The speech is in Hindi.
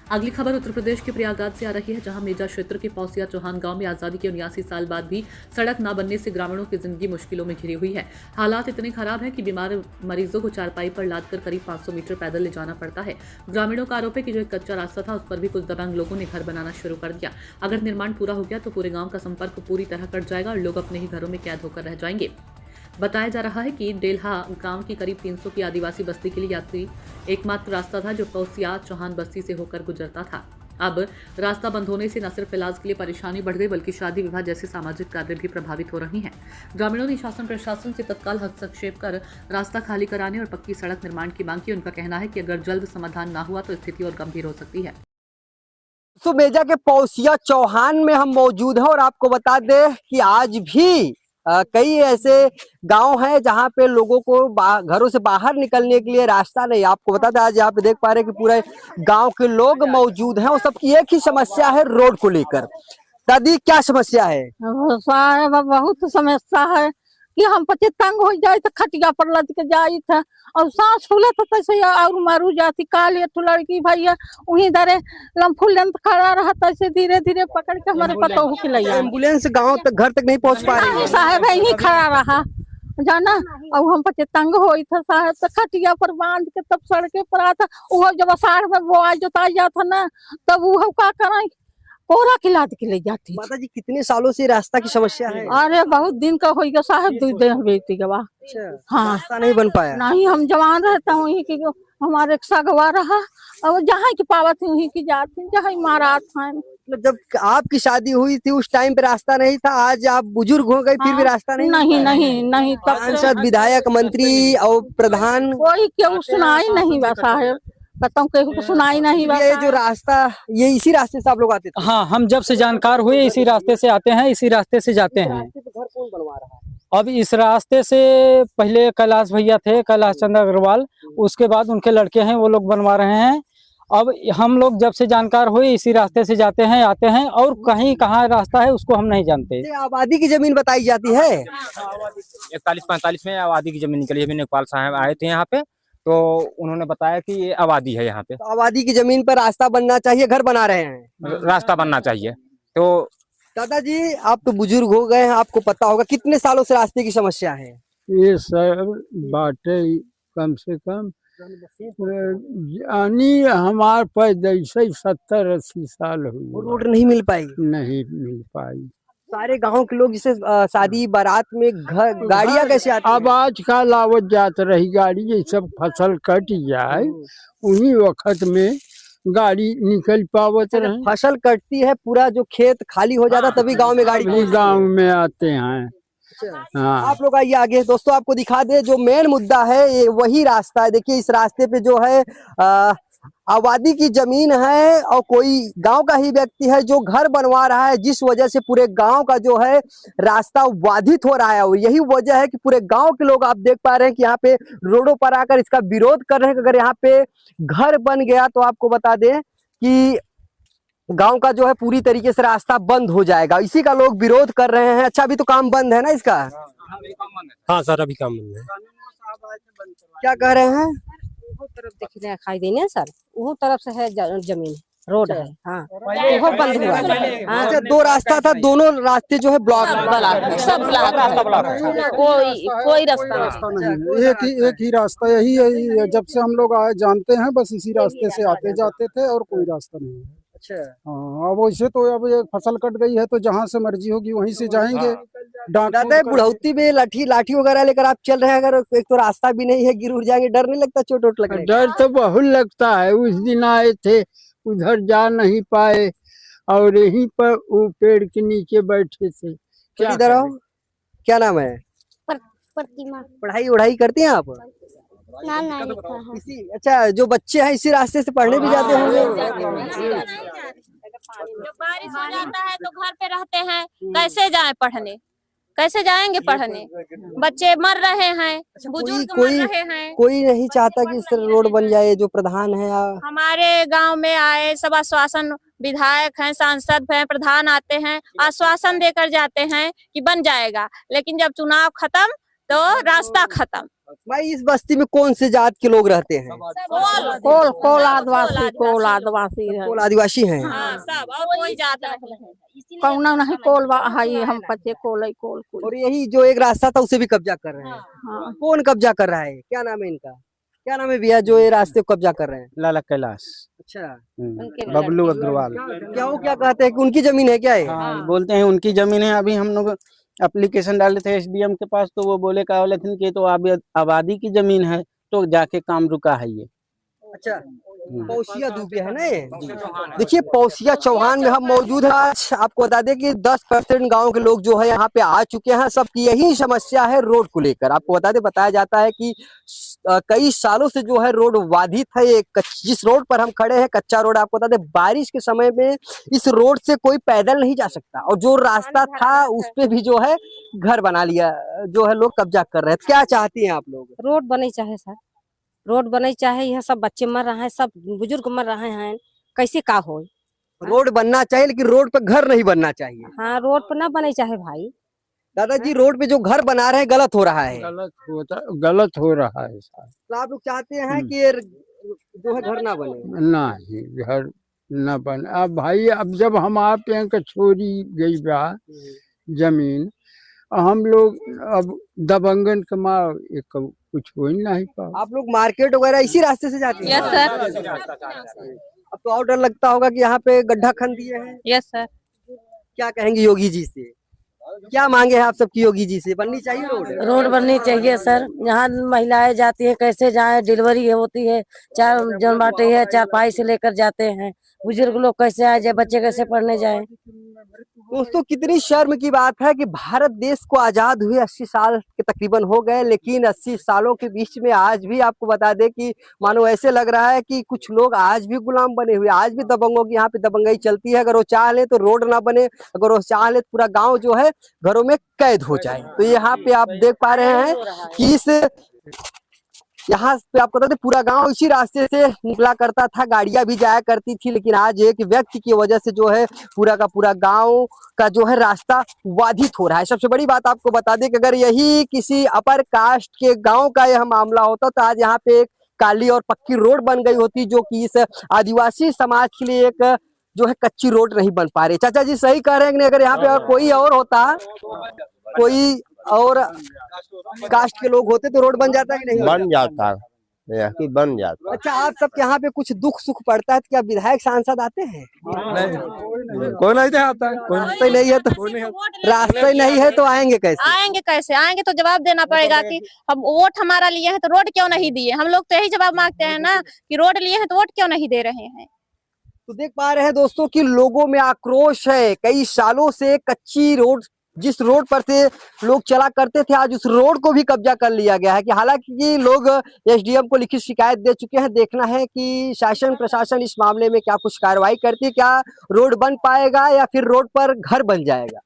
अगली खबर उत्तर प्रदेश के प्रयागराज से आ रही है, जहां मेजा क्षेत्र के पौसिया चौहान गांव में आजादी के 79 साल बाद भी सड़क न बनने से ग्रामीणों की जिंदगी मुश्किलों में घिरी हुई है। हालात इतने खराब हैं कि बीमार मरीजों को चारपाई पर लादकर करीब 500 मीटर पैदल ले जाना पड़ता है। ग्रामीणों का आरोप है कि जो एक कच्चा रास्ता था, उस पर भी कुछ दबंग लोगों ने घर बनाना शुरू कर दिया। अगर निर्माण पूरा हो गया तो पूरे गाँव का संपर्क पूरी तरह कट जाएगा और लोग अपने ही घरों में कैद होकर रह जाएंगे। बताया जा रहा है कि डेल्हा गांव की करीब 300 की आदिवासी बस्ती के लिए यात्री एकमात्र रास्ता था, जो पौसिया चौहान बस्ती से होकर गुजरता था। अब रास्ता बंद होने से न सिर्फ इलाज के लिए परेशानी बढ़ गई, बल्कि शादी विवाह जैसे सामाजिक कार्य भी प्रभावित हो रही हैं। ग्रामीणों ने शासन प्रशासन से तत्काल हस्तक्षेप कर रास्ता खाली कराने और पक्की सड़क निर्माण की मांग की। उनका कहना है कि अगर जल्द समाधान न हुआ तो स्थिति और गंभीर हो सकती है। तो मेजा के पौसिया चौहान में हम मौजूद हैं और आपको बता दें कि आज भी कई ऐसे गांव हैं जहां पे लोगों को घरों से बाहर निकलने के लिए रास्ता नहीं। आपको बता दें, आज यहाँ पे देख पा रहे हैं कि पूरे गांव के लोग मौजूद हैं और सबकी एक ही समस्या है, रोड को लेकर। दादी, क्या समस्या है? बहुत समस्या है कि हम पति तंग हो जाए तो खटिया पर लद के जाई था और सांस फूले तो तैसे और मरू जाती। काल ये लड़की भैया वहीं दरे लम्फुलन खड़ा रहा, तैसे धीरे धीरे पकड़ के हमारे पतोहू के ले आए। एम्बुलेंस गांव तक, घर तक नहीं पहुंच पा रही है। साहब यहीं खड़ा रहा जाना, और हम पति तंग हो था साहब, तो खटिया पर बांध के तब सड़के पर आता। वो जब अषाढ़ में वो जोता जाता ना, तब वो का करें, कोरा खिलाद के ले जाती। माता जी, कितने सालों से रास्ता की समस्या है? अरे बहुत दिन का हो गया साहब, 2 दिन बेटी के बाद। हाँ, रास्ता नहीं बन पाया। नहीं, हम जवान रहता हूँ वहीं की, हमारे एक सगवा रहा और जहाँ की पावत वहीं की जाती, जहाँ मारा था। जब आपकी शादी हुई थी उस टाइम पे रास्ता नहीं था, आज आप बुजुर्ग हो गए फिर भी रास्ता नहीं? नहीं नहीं नहीं, तब सांसद, विधायक, मंत्री और प्रधान कोई क्यों सुनाई नहीं बा साहब, बताऊँ को सुनाई नहीं बा। ये जो रास्ता, ये इसी रास्ते से आप लोग आते थे? हाँ, हम जब से जानकार हुए इसी रास्ते से आते हैं, इसी रास्ते से जाते हैं। घर कौन बनवा रहा है? अब इस रास्ते से पहले कैलाश भैया थे, कैलाश चंद्र अग्रवाल, उसके बाद उनके लड़के हैं, वो लोग बनवा रहे हैं। अब हम लोग जब से जानकार हुए इसी रास्ते से जाते हैं, आते हैं, और कहीं कहाँ रास्ता है उसको हम नहीं जानते। आबादी की जमीन बताई जाती है। 41-45 में आबादी की जमीन निकली है। नेपाल साहब आए थे यहाँ पे, तो उन्होंने बताया कि ये आबादी है यहाँ पे। तो आबादी की जमीन पर रास्ता बनना चाहिए, घर बना रहे हैं, रास्ता बनना चाहिए। तो दादाजी, आप तो बुजुर्ग हो गए हैं, आपको पता होगा कितने सालों से रास्ते की समस्या है? ये सर बाटे कम से कम यानी हमारे पैदा 70-80 साल हुई, रोड नहीं मिल पाई। नहीं मिल पाई। सारे गांव के लोग इसे शादी बारात में घर गाड़ियां कैसे आती अब आज का लावत जात रही गाड़ी, ये सब फसल कट जाए उन्हीं वक्त में गाड़ी निकल पावत रहे। फसल कटती है, पूरा जो खेत खाली हो जाता तभी गांव में गाड़ी पहुंचती है। गांव में आते हैं। हाँ, आप लोग आइए आगे। दोस्तों, आपको दिखा दे, जो मेन मुद्दा है ये वही रास्ता है। देखिए, इस रास्ते पे जो है आबादी की जमीन है और कोई गांव का ही व्यक्ति है जो घर बनवा रहा है, जिस वजह से पूरे गांव का जो है रास्ता बाधित हो रहा है। और यही वजह है कि पूरे गांव के लोग, आप देख पा रहे हैं कि यहाँ पे रोडों पर आकर इसका विरोध कर रहे हैं। अगर यहाँ पे घर बन गया तो आपको बता दें कि गांव का जो है पूरी तरीके से रास्ता बंद हो जाएगा। इसी का लोग विरोध कर रहे हैं। अच्छा, अभी तो काम बंद है ना इसका? हाँ सर, अभी काम बंद है। क्या कह रहे हैं? वो तरफ दिखाई देने सर, वो तरफ से है जमीन, रोड है। हाँ, वो बंद हुआ। अच्छा, 2 रास्ता था, दोनों रास्ते जो है ब्लॉक, सब ब्लॉक, कोई रास्ता नहीं। एक ही रास्ता यही है। जब से हम लोग आए जानते हैं, बस इसी रास्ते से आते जाते थे और कोई रास्ता नहीं है। अच्छा, हाँ, अब वैसे तो अब ये फसल कट गई है तो जहाँ से मर्जी होगी वहीं से जाएंगे। दादा, बुढ़ौती में लाठी वगैरह लेकर आप चल रहे हैं, अगर एक तो रास्ता भी नहीं है, गिर उड़ जाएंगे, डर नहीं लगता? चोट वोट लगने का डर तो बहुत लगता है। उस दिन आए थे, उधर जा नहीं पाए और यहीं पर वो पेड़ के नीचे बैठे थे। इधर आओ। क्या नाम है? प्रतिमा। पढ़ाई वढ़ाई करती हैं आप? ना लिखा है। अच्छा, जो बच्चे हैं इसी रास्ते से पढ़ने भी जाते होंगे? जब बारिश हो जाता है तो घर पे रहते हैं, कैसे जाएं पढ़ने, कैसे जाएंगे पढ़ने? बच्चे मर रहे हैं, बुजुर्ग मर रहे हैं। कोई नहीं चाहता कि इस तरह रोड बन जाए? जो प्रधान है हमारे गांव में आए सब आश्वासन, विधायक हैं, सांसद हैं, प्रधान आते हैं, आश्वासन देकर जाते हैं कि बन जाएगा, लेकिन जब चुनाव खत्म तो रास्ता खत्म। भाई इस बस्ती में कौन से जात के लोग रहते हैं? कोल आदिवासी है। कोल आदिवासी हैं। हाँ, सब और कोई जात नहीं। कौना नहीं कोल है, हम पचे कोल कोल। और यही जो एक रास्ता था उसे भी कब्जा कर रहे हैं। हाँ। कौन कब्जा कर रहा है? क्या नाम है इनका? क्या नाम है भैया जो ये रास्ते को कब्जा कर रहे हैं? लाला कैलाश। अच्छा, बबलू अग्रवाल। क्या वो क्या कहते हैं कि उनकी जमीन है क्या है? हाँ, बोलते हैं उनकी जमीन है। अभी हम लोग एप्लीकेशन डाले थे एसडीएम के पास, तो वो बोले का बोले थे कि तो आबादी की जमीन है, तो जाके काम रुका है ये। अच्छा, पौसिया दुबे है ना ये? देखिए पौसिया चौहान में हम मौजूद हैं। आज आपको बता दें कि 10% गांव के लोग जो है यहाँ पे आ चुके हैं। सबकी यही समस्या है रोड को लेकर। आपको बता दें, बताया जाता है कि कई सालों से जो है रोड बाधित है। ये जिस रोड पर हम खड़े हैं कच्चा रोड। आपको बता दें बारिश के समय में इस रोड से कोई पैदल नहीं जा सकता, और जो रास्ता था उस पे भी जो है घर बना लिया, जो है लोग कब्जा कर रहे हैं। क्या चाहती हैं आप लोग? रोड बने चाहे सर, रोड बने चाहे। यह सब बच्चे मर रहे हैं, सब बुजुर्ग मर रहे हैं, कैसे का हो? रोड बनना चाहिए लेकिन रोड पे घर नहीं बनना चाहिए। हाँ, रोड पर ना बने चाहे भाई। दादाजी रोड पे जो घर बना रहे हैं गलत हो रहा है। गलत हो रहा है सर। तो आप लोग चाहते हैं कि ये जो है घर ना बने? नहीं, घर न बने। अब भाई अब जब हम आप यहाँ का छोड़ी गई बा जमीन, हम लोग अब दबंगन के मार एक कुछ हो ही नहीं पा। आप लोग मार्केट वगैरह इसी रास्ते से जाते हैं? Yes sir. अब तो और डर लगता होगा कि यहाँ पे गड्ढा खन दिए हैं। Yes sir. क्या कहेंगे योगी जी से? क्या मांगे हैं आप सबकी योगी जी से? बननी चाहिए रोड? रोड बननी चाहिए सर। यहाँ महिलाएं जाती है, कैसे जाए? डिलीवरी होती है, चार जन बाटे है, चारपाई से लेकर जाते हैं। बुजुर्ग लोग कैसे आए जाए? बच्चे कैसे पढ़ने जाए? दोस्तों कितनी शर्म की बात है कि भारत देश को आजाद हुए 80 साल के तकरीबन हो गए, लेकिन 80 सालों के बीच में आज भी आपको बता दें कि मानो ऐसे लग रहा है कि कुछ लोग आज भी गुलाम बने हुए। आज भी दबंगों की यहाँ पे दबंगई चलती है। अगर वो चाह ले तो रोड ना बने, अगर वो चाह ले तो पूरा गांव जो है घरों में कैद हो जाए। तो यहाँ पे आप देख पा रहे हैं कि इस यहाँ पे आपको बता दें पूरा गांव इसी रास्ते से निकला करता था, गाड़ियां भी जाया करती थी। लेकिन आज एक व्यक्ति की वजह से जो है पूरा का पूरा गांव का जो है रास्ता बाधित हो रहा है। सबसे बड़ी बात आपको बता दें कि अगर यही किसी अपर कास्ट के गांव का यह मामला होता तो आज यहाँ पे एक काली और पक्की रोड बन गई होती, जो कि इस आदिवासी समाज के लिए एक जो है कच्ची रोड नहीं बन पा रही। चाचा जी सही कह रहे हैं कि नहीं? अगर यहाँ पे कोई और होता, कोई और कास्ट के लोग होते तो रोड बन जाता है कि नहीं? बन जाता है कि बन जाता। अच्छा, आप सबके यहाँ पे कुछ दुख सुख पड़ता है तो क्या विधायक सांसद आते हैं? कोई नहीं आता है, रास्ते नहीं है तो रास्ते नहीं है तो आएंगे कैसे? आएंगे कैसे? आएंगे तो जवाब देना पड़ेगा कि हम वोट हमारा लिए हैं तो रोड क्यों नहीं दिए। हम लोग तो यही जवाब मांगते हैं ना कि रोड लिए हैं तो वोट क्यों नहीं दे रहे हैं। तो देख पा रहे हैं दोस्तों कि लोगों में आक्रोश है। कई सालों से कच्ची रोड, जिस रोड पर से लोग चला करते थे, आज उस रोड को भी कब्जा कर लिया गया है। कि हालांकि लोग एसडीएम को लिखित शिकायत दे चुके हैं। देखना है कि शासन प्रशासन इस मामले में क्या कुछ कार्रवाई करती है, क्या रोड बन पाएगा या फिर रोड पर घर बन जाएगा।